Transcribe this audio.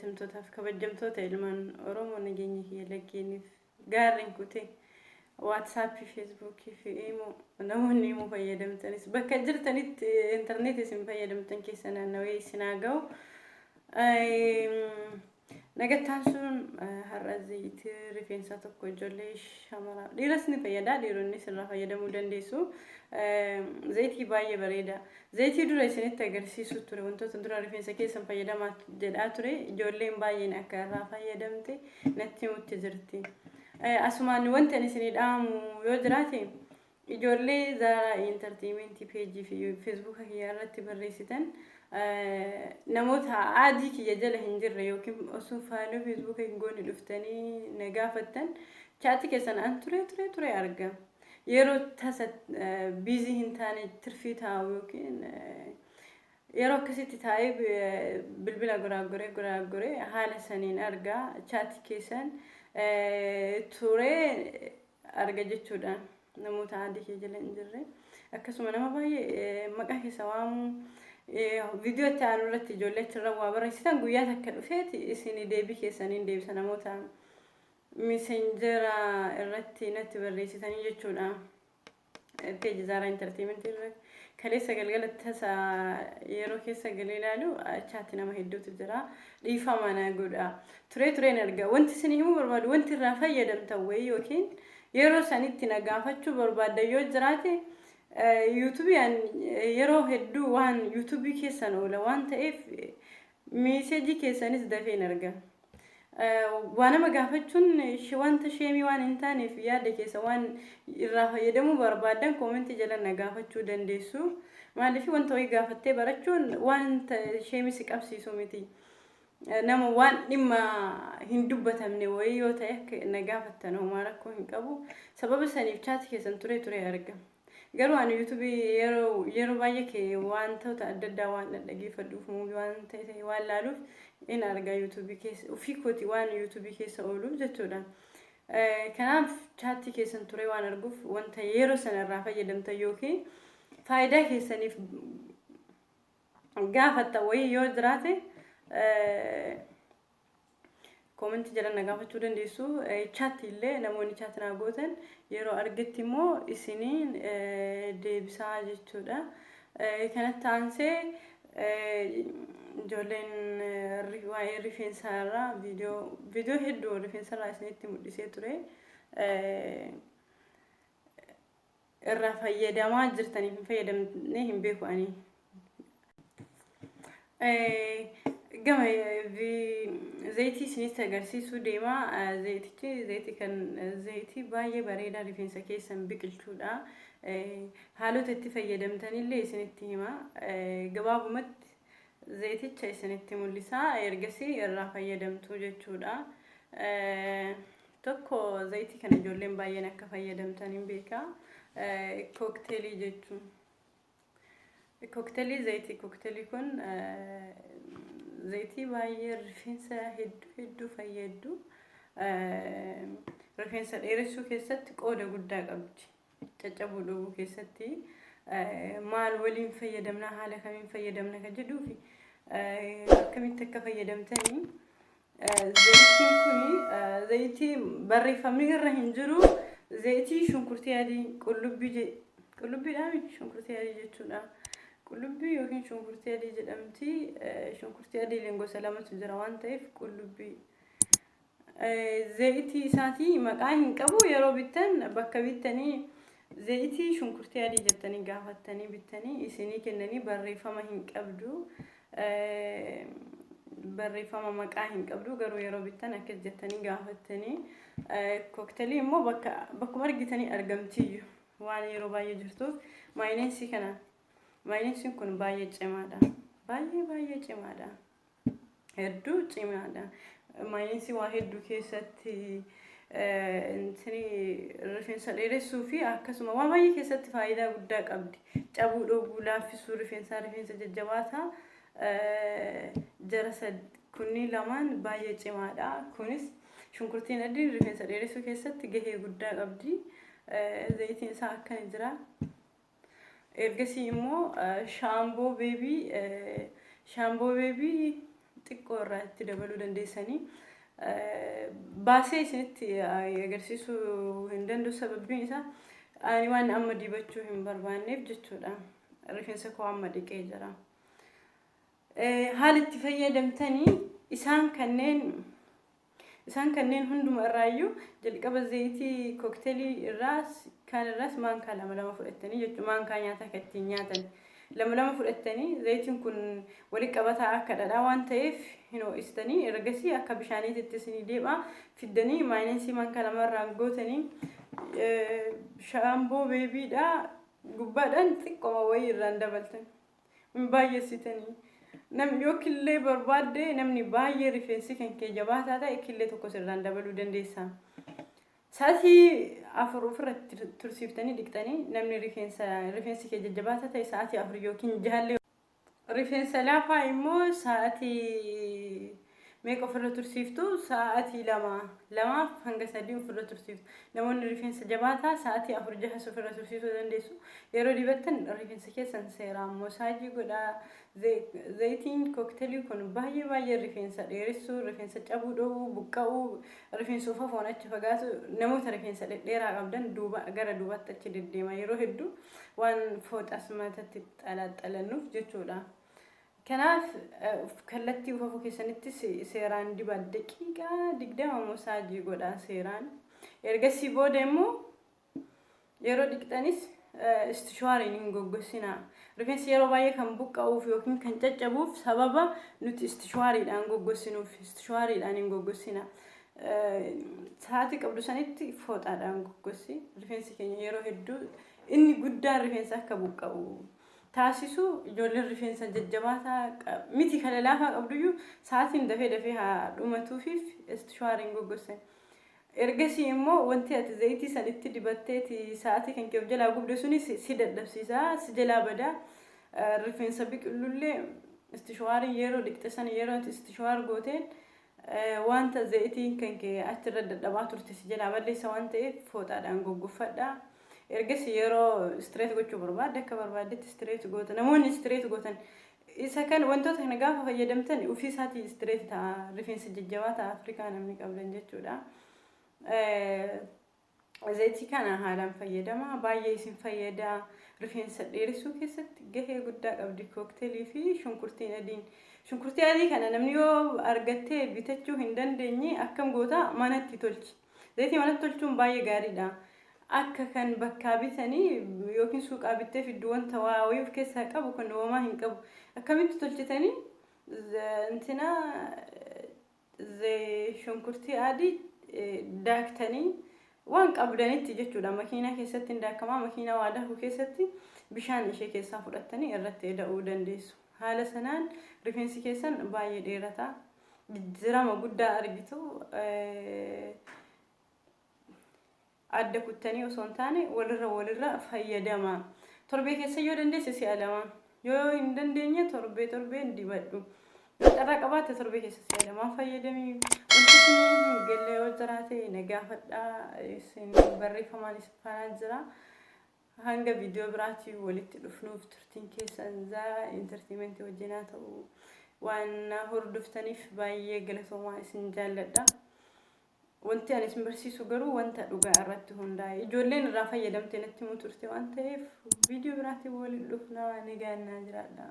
jaallatamtootaaf kabajamtoota ilmaan Oromoo nageenya kiyya laggeeniif gaarreen kutee WhatsApp, Facebook fi Imo namoonni immoo fayyadamtanis bakka jirtanitti internet isin fayyadamtan keessa naannawee isin haa ga'u. Nagattaan sun har'a zayitii rifeensa tokko ijoollee shamaraa dhiiras ni fayyada, dhiironni sirraa fayyadamuu dandeessu. Zayitii baay'ee bareeda. Zayitii dura isinitti agarsiisu ture, wantoota dura rifeensa keessan fayyadamaa jedhaa ture. Ijoolleen baay'een akka irraa fayyadamte natti himutti jirti. Asumaan wanti ani isinii dhaamu yoo jiraate ijoollee Zara Entertainment page fi Facebook irratti barreessitan namoota adii kiyya jala hin jirre yookiin osoo faaloo Facebook hin goone dhuftanii na gaafattan chaati keessan an ture arga. Yeroo tasa busy hin taane tirfii taa'u yookiin yeroo akkasitti taa'ee bilbila guraaguree haala saniin arga chaati keessan ture arga jechuudha. Namoota adii kiyya jala hin jirre akkasuma nama baay'ee maqaa keessa waamu video itti aanu irratti ijoollee irra waa barreessitan guyyaa takka dhufeeti isin deebii keessaniin deebisa namoota messenger irratti natti barreessitanii jechuudha. Page Zara Entertainment irratti kaleessa galgala tasa yeroo keessa galee ilaalu chaati nama hedduutu jira. Dhiifama na godha. Tureen arga. Wanti isin himuu barbaadu wanti irraa fayyadamtan wayii yookiin yeroo sanitti na gaafachuu barbaadda yoo jiraate YouTube yeroo hedduu waan YouTube keessan oola waan ta'eef message keessanis dafeen arga. Waan nama gaafachuun wanta sheemii waan hin taaneef yaada keessa waan irraa fayyadamuu barbaadan comment jala na gaafachuu dandeessu. Maaliif wanta wayii gaafattee barachuun wanta sheemii si qabsiisu miti. Nama waan dhimma hin dubbatamne wayii yoo ta'e na gaafattan homaa rakkoo hin qabu. Sababa saniif chaati keessan ture arga. Garuu ani YouTube yeroo baay'ee kee wantoota adda addaa waan dhaggeeffadhuuf waan ta'e waan laaluuf in arga YouTube keessa ofii kooti waan YouTube keessa ooluuf jechuudha. Kanaaf chaati keessan ture waan arguuf wanta yeroo sanarraa fayyadamtan yookiin faayidaa keessaniif gaafatta wayii yoo jiraate comment jala na gaafachuu dandeessu. Chaati illee namoonni chaati na gootan yeroo argetti immoo isiniin deebisaa jechuudha. Kanatti aansee ijoolleen waa'ee rifeensa irraa viidiyoo hedduu rifeensa irraa isinitti mul'isee ture. Irraa fayyadamaa jirtaniif hin fayyadamne hin beeku ani. Gama zayitii isinitti agarsiisuu deema. Zayitii baay'ee bareedaa rifeensa keessan biqilchuudha. Haalota itti fayyadamtanillee isinitti hima. Gabaabumatti zayiticha isinitti mul'isa. Ergasii irraa fayyadamtu jechuudha. Tokko zayitii kana ijoolleen baay'een akka fayyadamtan hin beeka. Cocktailii jechuun. Cocktailii kun zayitii baay'ee rifeensa hedduu fayyadu. Rifeensa dheeressuu keessatti qooda guddaa qabdi. Caccabuu dhowwuu keessatti maal waliin fayyadamna haala kamiin fayyadamna kan jedhuufi akkamitti akka fayyadamtanii zayitiin kuni zayitii barreeffamni irra hin jiru zayitii shunkurtii adii qullubbiidhaan shunkurtii adii jechuudha. Qullubbii yookiin shunkurtii adii jedhamti. Shunkurtii adii gosa lamatu jira waan ta'eef qullubbii zayitii isaatii maqaa hin qabu. Yeroo bittan bakka bittanii zayitii shunkurtii adii jettanii gaafattanii bittanii isinii kennanii barreeffama hin qabdu. Barreeffama maqaa hin qabdu. Garuu yeroo bittan akkas jettanii gaafattanii cocktailii immoo bakkuma argitanii argamti waan yeroo baay'ee jirtuuf maayineensi kana. Maayineensiin kun baay'ee cimaadha. Baay'ee cimaadha. Hedduu cimaadha. Maayineensi waa hedduu keessatti rifeensa dheeressuu fi akkasuma waan baay'ee keessatti faayidaa guddaa qabdi. Cabuu dhowwuu laaffisuu rifeensa jajjabaataa jara kunniin lamaan baay'ee cimaadha. Kunis shunkurtiin adii rifeensa dheeressuu keessatti gahee guddaa qabdi. Zayitiin isaa akkana jira. Ergasii immoo shaamboo beebii xiqqoo irraa itti dabaluu dandeessanii baasee isinitti agarsiisuu hin danda'u. Sababbiin isaa ani waan amma dibachuu hin barbaanneef jechuudha. Rifeensa koo amma dhiqee jira. Haala itti fayyadamtanii isaan kanneen hunduma irraayyuu jalqaba zayitii kokteelii irraas kan irraas maankaa lama fudhattanii jechuudha. Maankaa nyaata akka ittiin nyaatan lama fudhattanii zayitiin kun wali qabataa akka dhadhaa waan ta'eef hin ho'istanii ergasii akka bishaaniitti isinii deebi'a fiddanii maayinasii maankaa lama irraa gootanii shaamboo beebiidhaa gubbaadhaan xiqqoo wayii irraan dabaltan baay'eessitanii. Namni yoo killee barbaadde namni baay'ee rifeensi kan kee jabaataa ta'e killee tokko sirraan dabaluu dandeessa. Sa'aatii 4 ofirratti tursiiftanii dhiqxanii namni rifeensi kee jajjabaataa ta'e sa'aatii 4 yookiin 6 rifeensa laafaa immoo sa'aatii meeqa ofirra tursiiftu sa'aatii 2 hanga 3 ofirra tursiiftu. Namoonni rifeensa jabaataa sa'aatii 4-6 ofirra tursiisuu dandeessu. Yeroo dibattan rifeensa keessan seeraan moosaajii godhaa. Zayitiin kokteelii kun baay'ee rifeensa dheeressuu, rifeensa cabuu dhowwuu, buqqa'uu, rifeensa ufafoon achi fagaatu namoota rifeensa dheeraa qabdan gara duubaatti achi deddeema yeroo hedduu waan fooxas matatti xalaxalannuuf jechuudha. Kanaaf kallattii ufafoo keessanitti seeraan dibaa daqiiqaa 20 moosaajii godhaa seeraan. Ergasii booda immoo yeroo dhiqxanis istishaariin hin goggossinaa. Rifeensi yeroo baay'ee kan buqqa'uuf yookiin kan caccabuuf sababa nuti istishaariidhaan goggossinuuf istishaariidhaan hin goggossinaa. Sa'aatii qabdu sanitti fooxaadhaan goggossi. Rifeensi keenya yeroo hedduu inni guddaan rifeensa akka buqqa'u taasisu ijoolleen rifeensa jajjabaataa miti kana laafaa qabduyyuu sa'aatiin dafee haa dhumatuufiif istishaariin goggossan. Ergasii immoo wanti ati zayitii sanitti dibatteeti sa'aatii kan kee jalaa gubde sunis si dadhabsiisa, si jalaa badaa. Rifeensa biqilullee istishaariin yeroo dhiqxe sana yeroo istishaar gooteen wanta zayitiin kan kee achirra dadhabaa turte si jalaa balleessa waan ta'eef fooxaadhaan goggoffadhaa. Ergasii yeroo istireet gochuu barbaadde akka barbaaddetti istireet goota. Namoonni istireet gootan isa kan wantoota kana gaafa fayyadamtan ofii isaatii istireet ta'a. Rifeensa jajjabaataa Afrikaa namni qabdan jechuudha. Zayitii kana haalaan fayyadama. Baay'ee isin fayyada. Rifeensa dheeressuu keessatti gahee guddaa qabdi kokteelii fi shunkurtiin adiin. Shunkurtii adii kana namni yoo argattee bitachuu hin dandeenye akkam goota manatti tolchi. Zayitii manatti tolchuun baay'ee gaariidha. Akka kan bakkaa bitanii yookiin suuqaa bittee fiddu wanta waa wayii of keessaa qabu kan homaa hin qabu. Akkamitti tolchitanii shunkurtii adii daaktanii waan qabdanitti jechuudha. Makiinaa keessatti hin daakamaa. Makiinaa waa daaku keessatti bishaan ishee keessaa fudhattanii irratti eda'uu dandeessu. Haala sanaan rifeensi keessan baay'ee dheerata. Jijjiirama guddaa argitu. Adda kuttanii osoo hin taane walirra fayyadama. Torbee keessa yoo dandeesse si'a 2. Yoo hin dandeenye torbeen dibadhu. Yoo carraa qabaatte torbee keessa si'a 2 fayyadamii. Wanti hin galle yoo jiraate nagaafadhaa. Isin barreeffamaan isaan jira. Hanga viidiyoo biraatii walitti dhufnuuf turtiin keessan intartiimentii wajjin haa ta'u waan hordoftaniif baay'ee galatoomaa isin jaalladha. Wanti ani isin barsiisu garuu wanta dhugaa irratti hundaa'e. Ijoolleen irraa fayyadamtee natti himuu turte waan ta'eef viidiyoo biraatii walitti dhufnaa nagaan jiraadha.